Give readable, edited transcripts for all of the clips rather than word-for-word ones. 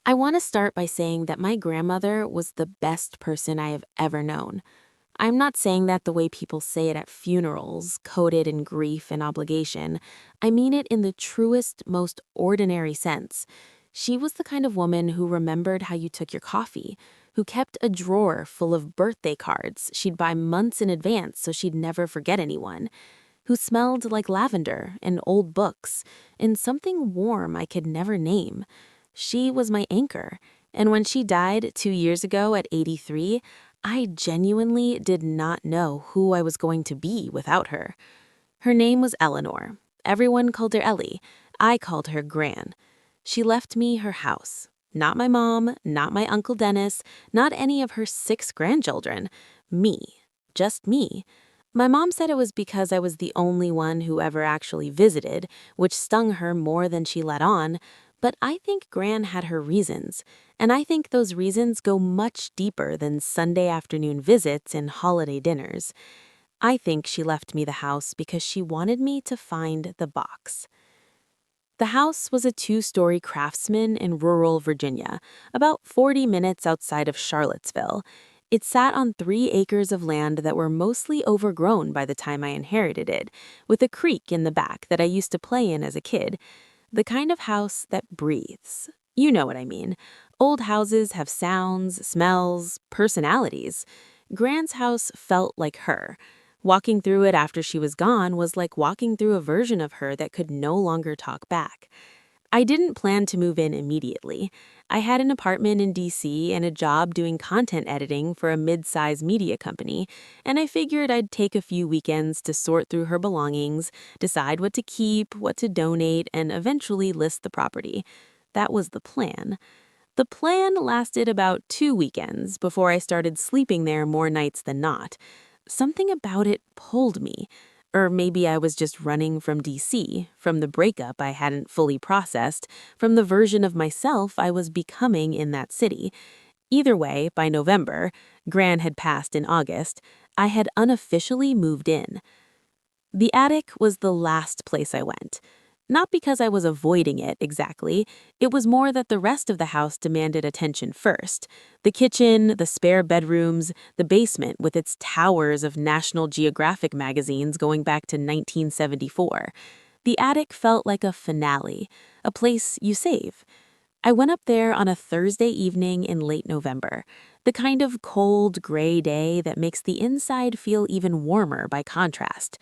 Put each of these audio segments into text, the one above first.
I want to start by saying that my grandmother was the best person I have ever known. I'm not saying that the way people say it at funerals, coded in grief and obligation. I mean it in the truest, most ordinary sense. She was the kind of woman who remembered how you took your coffee, who kept a drawer full of birthday cards she'd buy months in advance so she'd never forget anyone, who smelled like lavender and old books and something warm I could never name. She was my anchor, and when she died 2 years ago at 83, I genuinely did not know who I was going to be without her. Her name was Eleanor. Everyone called her Ellie. I called her Gran. She left me her house. Not my mom, not my Uncle Dennis, not any of her 6 grandchildren. Me. Just me. My mom said it was because I was the only one who ever actually visited, which stung her more than she let on, but I think Gran had her reasons, and I think those reasons go much deeper than Sunday afternoon visits and holiday dinners. I think she left me the house because she wanted me to find the box. The house was a 2-story craftsman in rural Virginia, about 40 minutes outside of Charlottesville. It sat on 3 acres of land that were mostly overgrown by the time I inherited it, with a creek in the back that I used to play in as a kid. The kind of house that breathes. You know what I mean. Old houses have sounds, smells, personalities. Gran's house felt like her. Walking through it after she was gone was like walking through a version of her that could no longer talk back. I didn't plan to move in immediately. I had an apartment in DC and a job doing content editing for a mid-size media company, and I figured I'd take a few weekends to sort through her belongings, decide what to keep, what to donate, and eventually list the property. That was the plan. The plan lasted about 2 weekends before I started sleeping there more nights than not. Something about it pulled me. Or maybe I was just running from DC, from the breakup I hadn't fully processed, from the version of myself I was becoming in that city. Either way, by November, Gran had passed in August, I had unofficially moved in. The attic was the last place I went. Not because I was avoiding it exactly, it was more that the rest of the house demanded attention first. The kitchen, the spare bedrooms, the basement with its towers of National Geographic magazines going back to 1974. The attic felt like a finale, a place you save. I went up there on a Thursday evening in late November, the kind of cold, gray day that makes the inside feel even warmer by contrast.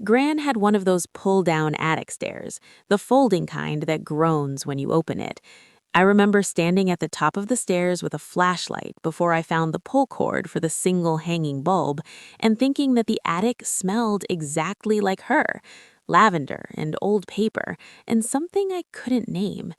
Gran had one of those pull-down attic stairs, the folding kind that groans when you open it. I remember standing at the top of the stairs with a flashlight before I found the pull cord for the single hanging bulb and thinking that the attic smelled exactly like her, lavender and old paper, and something I couldn't name.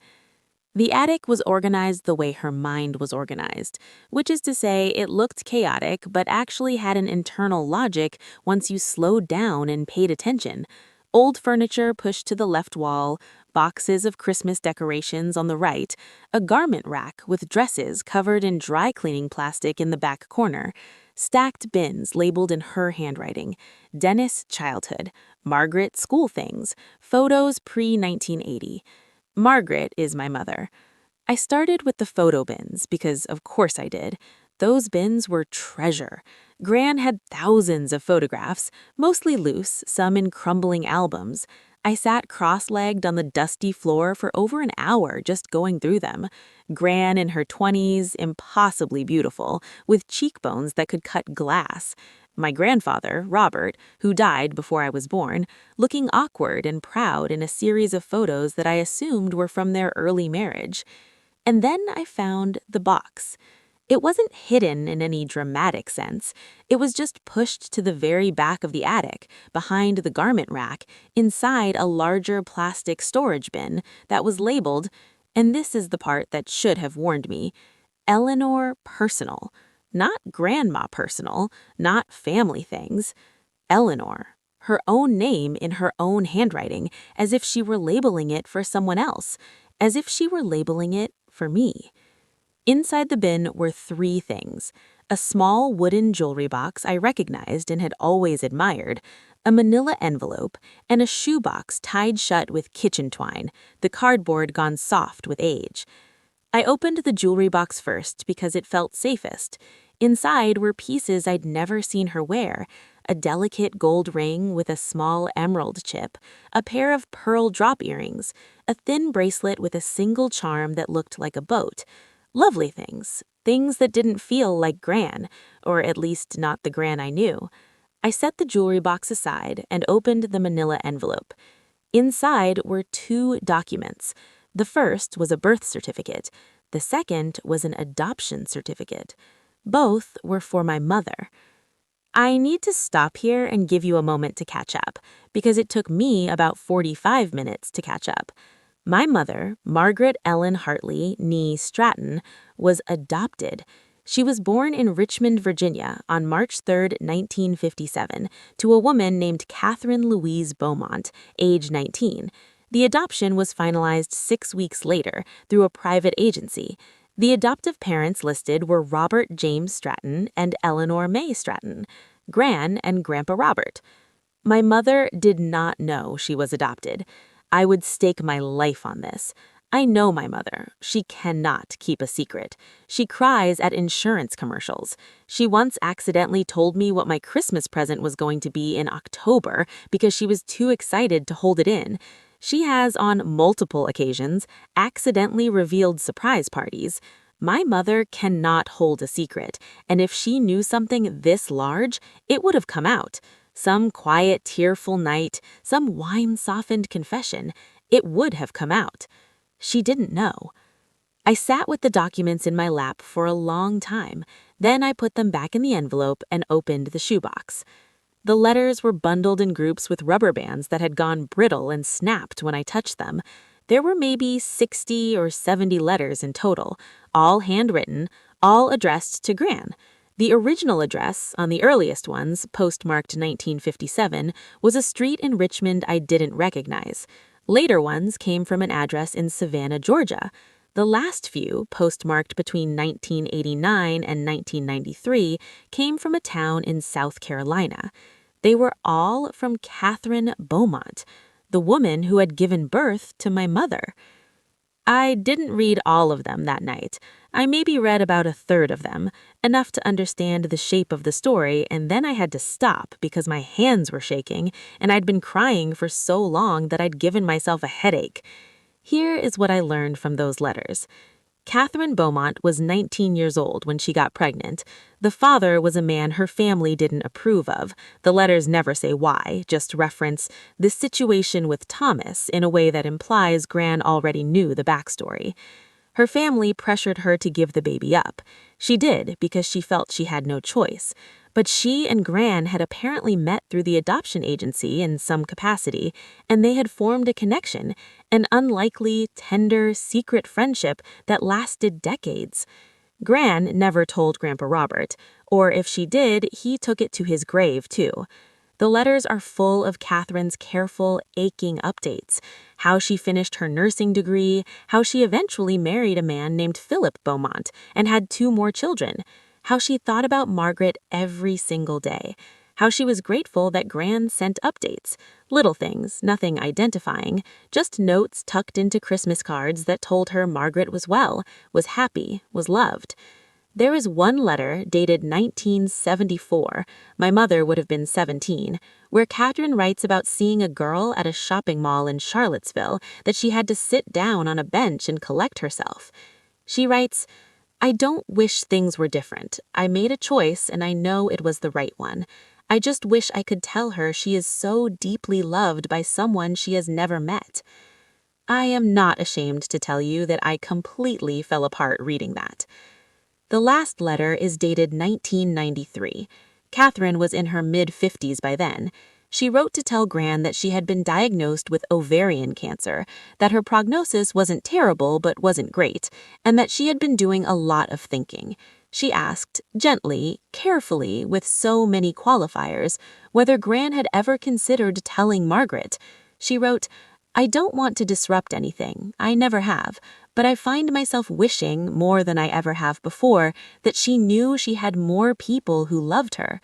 The attic was organized the way her mind was organized, which is to say it looked chaotic but actually had an internal logic once you slowed down and paid attention. Old furniture pushed to the left wall, boxes of Christmas decorations on the right, a garment rack with dresses covered in dry cleaning plastic in the back corner, stacked bins labeled in her handwriting, Dennis childhood, Margaret school things, photos pre-1980. Margaret is my mother. I started with the photo bins because, of course, I did. Those bins were treasure. Gran had thousands of photographs, mostly loose, some in crumbling albums. I sat cross-legged on the dusty floor for over an hour just going through them. Gran in her 20s, impossibly beautiful, with cheekbones that could cut glass. My grandfather, Robert, who died before I was born, looking awkward and proud in a series of photos that I assumed were from their early marriage. And then I found the box. It wasn't hidden in any dramatic sense. It was just pushed to the very back of the attic, behind the garment rack, inside a larger plastic storage bin that was labeled, and this is the part that should have warned me, Eleanor Personal. Not Grandma Personal, not family things. Eleanor. Her own name in her own handwriting, as if she were labeling it for someone else, as if she were labeling it for me. Inside the bin were 3 things: a small wooden jewelry box I recognized and had always admired, a manila envelope, and a shoebox tied shut with kitchen twine, the cardboard gone soft with age. I opened the jewelry box first because it felt safest. Inside were pieces I'd never seen her wear: a delicate gold ring with a small emerald chip, a pair of pearl drop earrings, a thin bracelet with a single charm that looked like a boat. Lovely things, things that didn't feel like Gran, or at least not the Gran I knew. I set the jewelry box aside and opened the manila envelope. Inside were two documents. The first was a birth certificate. The second was an adoption certificate. Both were for my mother. I need to stop here and give you a moment to catch up, because it took me about 45 minutes to catch up. My mother, Margaret Ellen Hartley, nee Stratton, was adopted. She was born in Richmond, Virginia, on March 3, 1957, to a woman named Catherine Louise Beaumont, age 19. The adoption was finalized 6 weeks later through a private agency. The adoptive parents listed were Robert James Stratton and Eleanor May Stratton, Gran and Grandpa Robert. My mother did not know she was adopted. I would stake my life on this. I know my mother. She cannot keep a secret. She cries at insurance commercials. She once accidentally told me what my Christmas present was going to be in October because she was too excited to hold it in. She has, on multiple occasions, accidentally revealed surprise parties. My mother cannot hold a secret, and if she knew something this large, it would have come out. Some quiet, tearful night, some wine-softened confession, it would have come out. She didn't know. I sat with the documents in my lap for a long time. Then I put them back in the envelope and opened the shoebox. The letters were bundled in groups with rubber bands that had gone brittle and snapped when I touched them. There were maybe 60 or 70 letters in total, all handwritten, all addressed to Gran. The original address, on the earliest ones, postmarked 1957, was a street in Richmond I didn't recognize. Later ones came from an address in Savannah, Georgia. The last few, postmarked between 1989 and 1993, came from a town in South Carolina. They were all from Catherine Beaumont, the woman who had given birth to my mother. I didn't read all of them that night. I maybe read about a third of them, enough to understand the shape of the story, and then I had to stop because my hands were shaking and I'd been crying for so long that I'd given myself a headache. Here is what I learned from those letters. Catherine Beaumont was 19 years old when she got pregnant. The father was a man her family didn't approve of. The letters never say why, just reference the situation with Thomas in a way that implies Gran already knew the backstory. Her family pressured her to give the baby up. She did because she felt she had no choice. But she and Gran had apparently met through the adoption agency in some capacity, and they had formed a connection, an unlikely, tender, secret friendship that lasted decades. Gran never told Grandpa Robert, or if she did, he took it to his grave too. The letters are full of Catherine's careful, aching updates: how she finished her nursing degree, how she eventually married a man named Philip Beaumont and had 2 more children, how she thought about Margaret every single day, how she was grateful that Gran sent updates, little things, nothing identifying, just notes tucked into Christmas cards that told her Margaret was well, was happy, was loved. There is one letter dated 1974, my mother would have been 17, where Catherine writes about seeing a girl at a shopping mall in Charlottesville that she had to sit down on a bench and collect herself. She writes, "I don't wish things were different. I made a choice and I know it was the right one. I just wish I could tell her she is so deeply loved by someone she has never met." I am not ashamed to tell you that I completely fell apart reading that. The last letter is dated 1993. Catherine was in her mid-50s by then. She wrote to tell Gran that she had been diagnosed with ovarian cancer, that her prognosis wasn't terrible but wasn't great, and that she had been doing a lot of thinking. She asked, gently, carefully, with so many qualifiers, whether Gran had ever considered telling Margaret. She wrote, "I don't want to disrupt anything, I never have, but I find myself wishing, more than I ever have before, that she knew she had more people who loved her."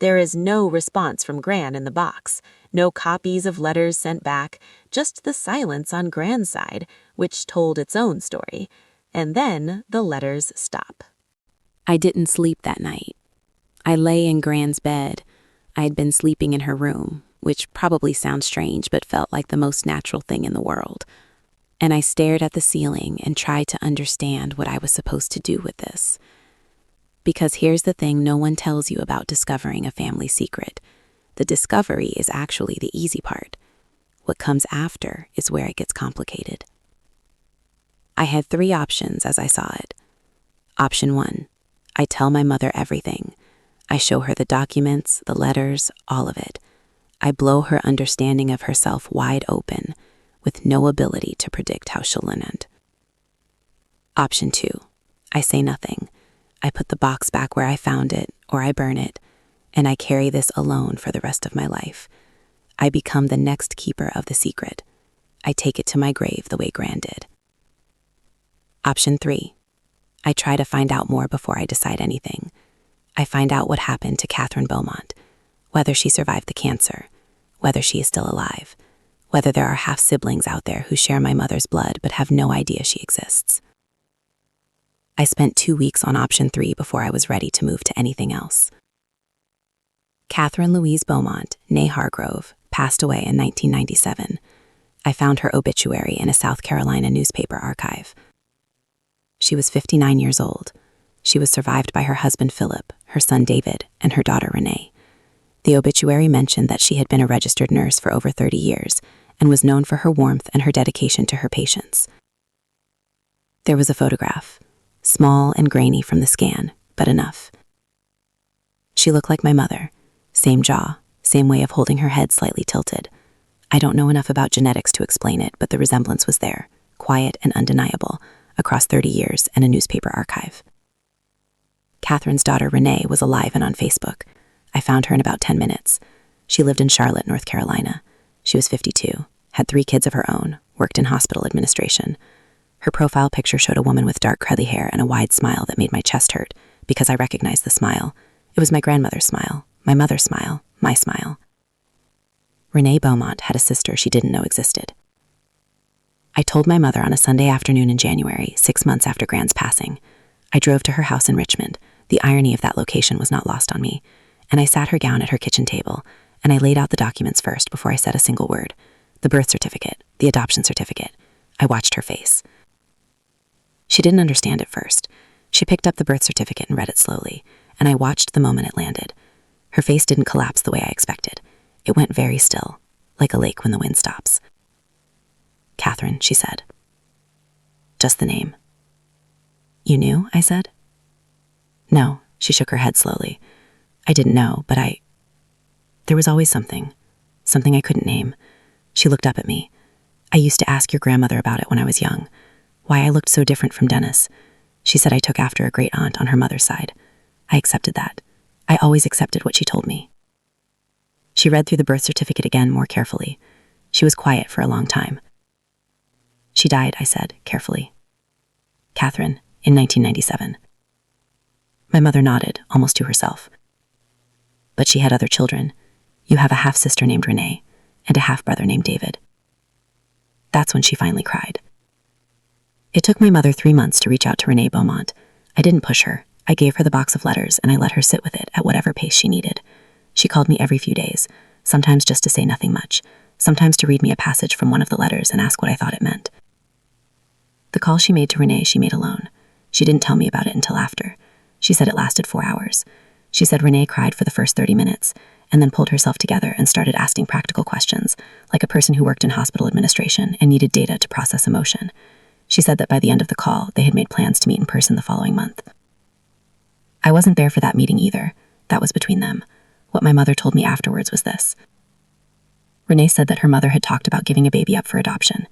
There is no response from Gran in the box, no copies of letters sent back, just the silence on Gran's side, which told its own story. And then the letters stop. I didn't sleep that night. I lay in Gran's bed. I had been sleeping in her room, which probably sounds strange but felt like the most natural thing in the world. And I stared at the ceiling and tried to understand what I was supposed to do with this. Because here's the thing no one tells you about discovering a family secret. The discovery is actually the easy part. What comes after is where it gets complicated. I had 3 options as I saw it. Option 1, I tell my mother everything. I show her the documents, the letters, all of it. I blow her understanding of herself wide open, with no ability to predict how she'll end. Option 2, I say nothing. I put the box back where I found it, or I burn it, and I carry this alone for the rest of my life. I become the next keeper of the secret. I take it to my grave the way Gran did. Option 3, I try to find out more before I decide anything. I find out what happened to Catherine Beaumont, whether she survived the cancer, whether she is still alive, whether there are half-siblings out there who share my mother's blood but have no idea she exists. I spent 2 weeks on option 3 before I was ready to move to anything else. Catherine Louise Beaumont, née Hargrove, passed away in 1997. I found her obituary in a South Carolina newspaper archive. She was 59 years old. She was survived by her husband Philip, her son David, and her daughter Renee. The obituary mentioned that she had been a registered nurse for over 30 years and was known for her warmth and her dedication to her patients. There was a photograph, small and grainy from the scan, but enough. She looked like my mother, same jaw, same way of holding her head slightly tilted. I don't know enough about genetics to explain it, but the resemblance was there, quiet and undeniable, across 30 years and a newspaper archive. Catherine's daughter Renee was alive and on Facebook. I found her in about 10 minutes. She lived in Charlotte, North Carolina. She was 52, had 3 kids of her own, worked in hospital administration. Her profile picture showed a woman with dark curly hair and a wide smile that made my chest hurt, because I recognized the smile. It was my grandmother's smile, my mother's smile, my smile. Renee Beaumont had a sister she didn't know existed. I told my mother on a Sunday afternoon in January, 6 months after Gran's passing. I drove to her house in Richmond. The irony of that location was not lost on me. And I sat her down at her kitchen table, and I laid out the documents first before I said a single word. The birth certificate, the adoption certificate. I watched her face. She didn't understand at first. She picked up the birth certificate and read it slowly, and I watched the moment it landed. Her face didn't collapse the way I expected. It went very still, like a lake when the wind stops. Catherine, she said. Just the name. You knew? I said. No, she shook her head slowly. I didn't know, but there was always something I couldn't name. She looked up at me. I used to ask your grandmother about it when I was young, why I looked so different from Dennis. She said I took after a great aunt on her mother's side. I accepted that. I always accepted what she told me. She read through the birth certificate again more carefully. She was quiet for a long time. She died, I said, carefully. Catherine, in 1997. My mother nodded, almost to herself. But she had other children. You have a half-sister named Renee, and a half-brother named David. That's when she finally cried. It took my mother 3 months to reach out to Renee Beaumont. I didn't push her. I gave her the box of letters, and I let her sit with it at whatever pace she needed. She called me every few days, sometimes just to say nothing much, sometimes to read me a passage from one of the letters and ask what I thought it meant. The call she made to Renee she made alone. She didn't tell me about it until after. She said it lasted 4 hours. She said Renee cried for the first 30 minutes, and then pulled herself together and started asking practical questions, like a person who worked in hospital administration and needed data to process emotion. She said that by the end of the call, they had made plans to meet in person the following month. I wasn't there for that meeting either. That was between them. What my mother told me afterwards was this. Renee said that her mother had talked about giving a baby up for adoption.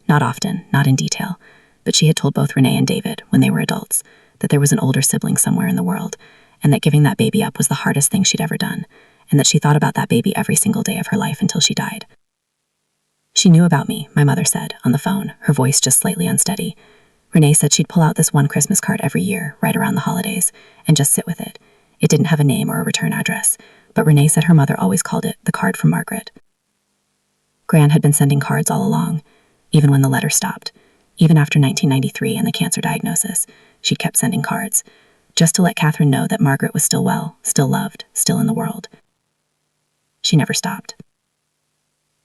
Not often, not in detail, but she had told both Renee and David, when they were adults, that there was an older sibling somewhere in the world, and that giving that baby up was the hardest thing she'd ever done, and that she thought about that baby every single day of her life until she died. She knew about me, my mother said, on the phone, her voice just slightly unsteady. Renee said she'd pull out this one Christmas card every year, right around the holidays, and just sit with it. It didn't have a name or a return address, but Renee said her mother always called it the card from Margaret. Gran had been sending cards all along, even when the letter stopped, Even after 1993 and the cancer diagnosis, she kept sending cards, just to let Catherine know that Margaret was still well, still loved, still in the world. She never stopped.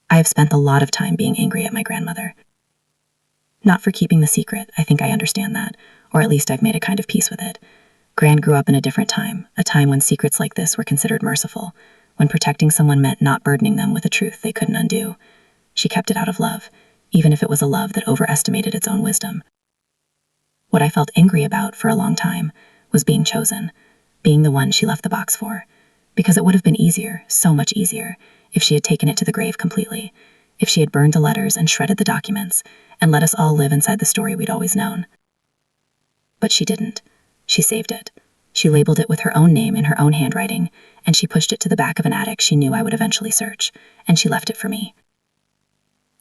I have spent a lot of time being angry at my grandmother. Not for keeping the secret, I think I understand that, or at least I've made a kind of peace with it. Gran grew up in a different time, a time when secrets like this were considered merciful, when protecting someone meant not burdening them with a truth they couldn't undo. She kept it out of love, even if it was a love that overestimated its own wisdom. What I felt angry about for a long time was being chosen, being the one she left the box for, because it would have been easier, so much easier, if she had taken it to the grave completely, if she had burned the letters and shredded the documents, and let us all live inside the story we'd always known. But she didn't. She saved it. She labeled it with her own name in her own handwriting, and she pushed it to the back of an attic she knew I would eventually search, and she left it for me.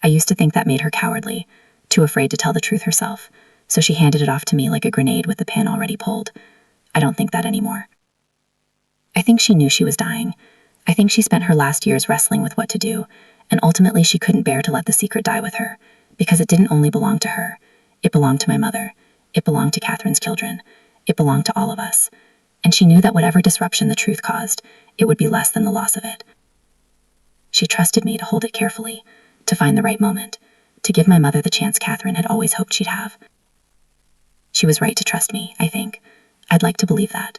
I used to think that made her cowardly, too afraid to tell the truth herself, so she handed it off to me like a grenade with the pin already pulled. I don't think that anymore. I think she knew she was dying. I think she spent her last years wrestling with what to do, and ultimately she couldn't bear to let the secret die with her, because it didn't only belong to her. It belonged to my mother. It belonged to Catherine's children. It belonged to all of us. And she knew that whatever disruption the truth caused, it would be less than the loss of it. She trusted me to hold it carefully, to find the right moment, to give my mother the chance Catherine had always hoped she'd have. She was right to trust me, I think. I'd like to believe that.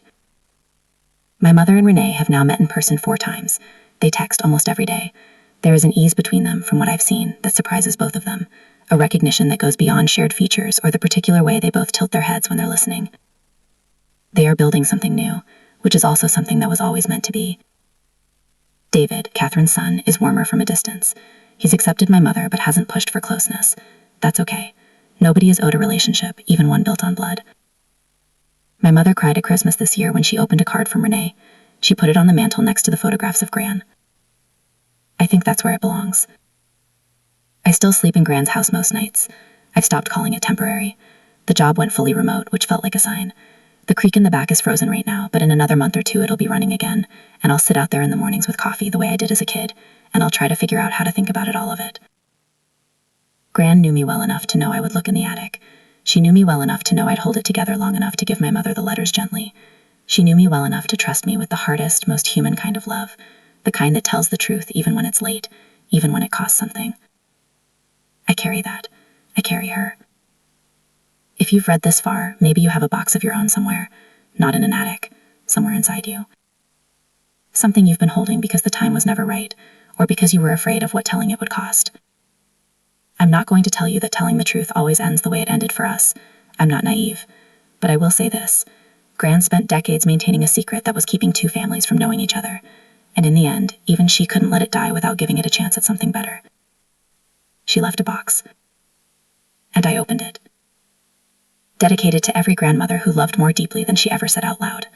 My mother and Renee have now met in person 4 times. They text almost every day. There is an ease between them, from what I've seen, that surprises both of them, a recognition that goes beyond shared features or the particular way they both tilt their heads when they're listening. They are building something new, which is also something that was always meant to be. David, Catherine's son, is warmer from a distance. He's accepted my mother but hasn't pushed for closeness. That's okay. Nobody is owed a relationship, even one built on blood. My mother cried at Christmas this year when she opened a card from Renee. She put it on the mantel next to the photographs of Gran. I think that's where it belongs. I still sleep in Gran's house most nights. I've stopped calling it temporary. The job went fully remote, which felt like a sign. The creek in the back is frozen right now, but in another month or 2 it'll be running again, and I'll sit out there in the mornings with coffee the way I did as a kid, and I'll try to figure out how to think about all of it. Gran knew me well enough to know I would look in the attic. She knew me well enough to know I'd hold it together long enough to give my mother the letters gently. She knew me well enough to trust me with the hardest, most human kind of love, the kind that tells the truth even when it's late, even when it costs something. I carry that. I carry her. If you've read this far, maybe you have a box of your own somewhere, not in an attic, somewhere inside you. Something you've been holding because the time was never right, or because you were afraid of what telling it would cost. I'm not going to tell you that telling the truth always ends the way it ended for us. I'm not naive. But I will say this. Gran spent decades maintaining a secret that was keeping 2 families from knowing each other. And in the end, even she couldn't let it die without giving it a chance at something better. She left a box. And I opened it. Dedicated to every grandmother who loved more deeply than she ever said out loud.